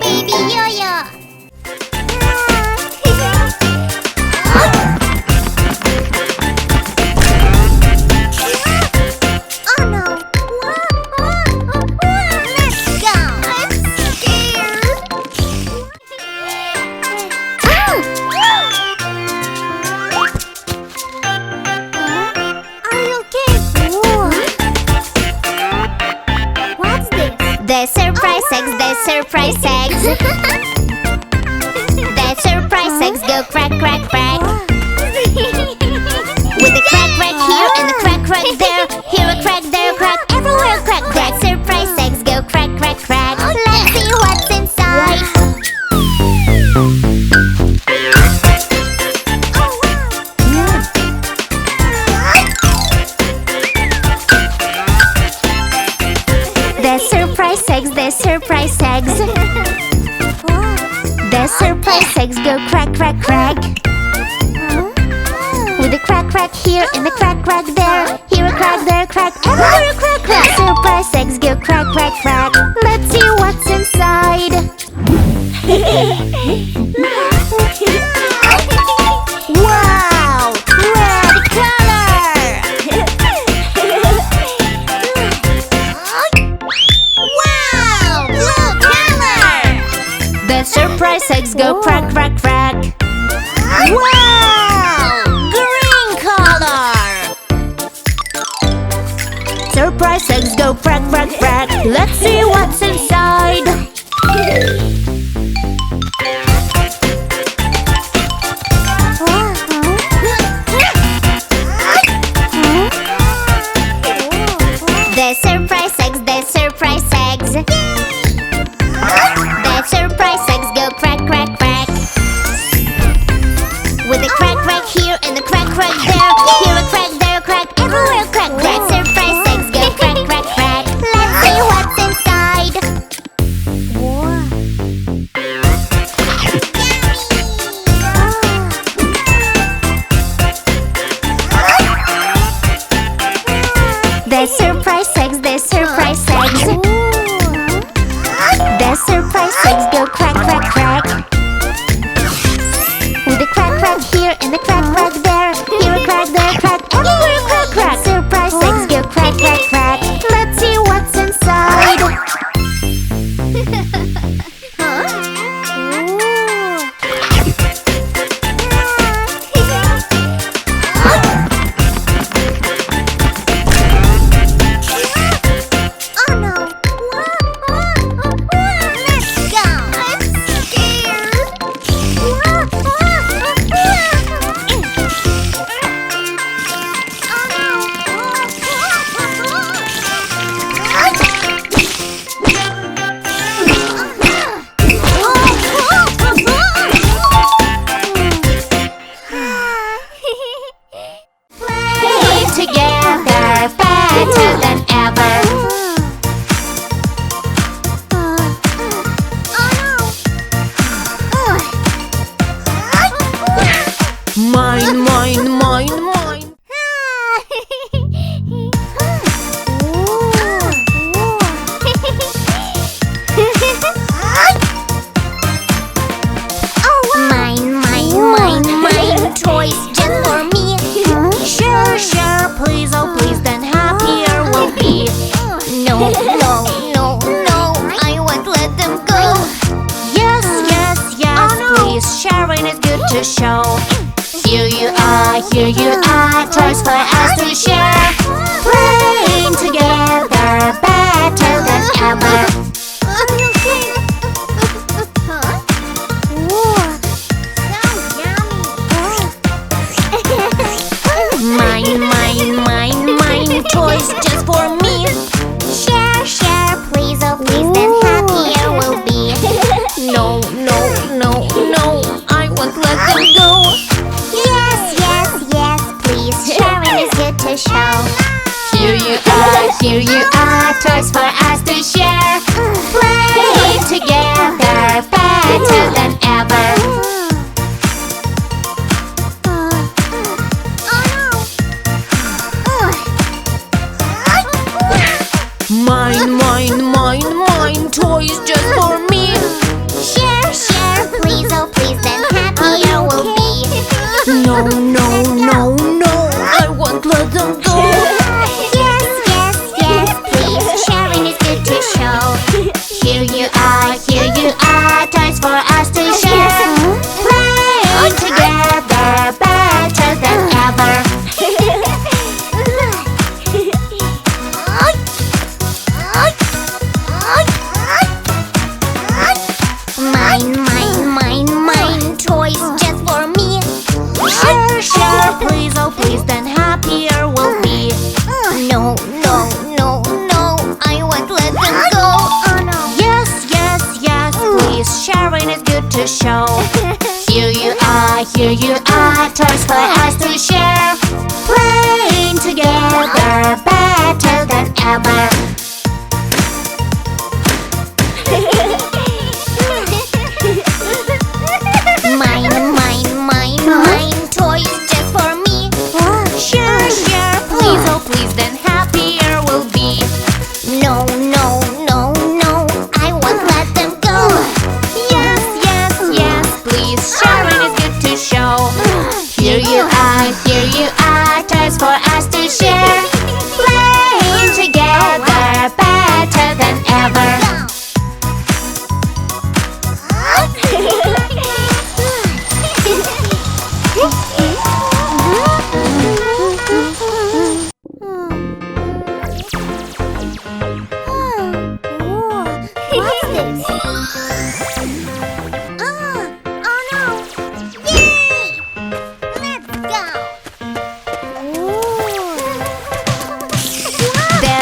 Baby Yo-Yo. Oh no. Let's go. I'm scared. Are you okay? What's this? The surprise eggs, the surprise eggs. The surprise eggs go crack, crack, crack. With a crack, crack here and a crack, crack there. Here a crack, there a crack, everywhere a crack, crack. Surprise eggs go crack, crack, crack. Let's see what's inside. The surprise eggs, the surprise eggs. The surprise eggs go crack, crack, crack. With a crack, crack here and a crack, crack there. Here a crack, there a crack, everywhere a crack, crack. Surprise eggs go crack, crack, crack. Let's see what's inside. Wow! Red color! Wow! Blue color. The surprise eggs go crack, crack, crack. Wow! Green color. Surprise eggs go crack, crack, crack. Let's see what's inside. The surprise eggs, the surprise eggs. The surprise eggs go crack, crack, crack. With a crack, crack here and a crack, crack there. Here a crack, there a crack, everywhere a crack, crack. Surprise eggs go crack, crack, crack. Let's see what's inside. The surprise eggs, the surprise eggs. The surprise eggs go crack, crack, crack. With a crack, crack here and a crack, crack there. Here a crack, there a crack, everywhere a crack, crack. Surprise eggs go crack, crack, crack. Let's see what's inside. Oh no. Let's go. I'm scared. Play together better than ever. Mine, mine, mine, mine. Mine, mine, mine, mine. Toys just for me. Share, share, please, oh please, then happier we'll be. No, no, no, no. I won't let them go. Yes, yes, yes, please, sharing is good to show. Here you are, toys for us to share. Playing together better than ever. Mine, mine, mine, mine, toys just for me. Share, share, please, oh please, then happier we'll be. No, no, no, no, I won't let them go. Yes, yes, yes, please, sharing is good to show. Here you are, toys for us to share. Playing together better than ever. here you are, toys for us to share. Playing together, better than ever. Mine, mine, mine, mine. Toys just for me. Share, share, please, oh please, then happier we'll be. No, no, no, no. I won't let them go. Yes, yes, yes, please, sharing is good to show. Here you are, toys for us to share. Playing together, better than ever. What's this? Oh no! Yay! Let's go! The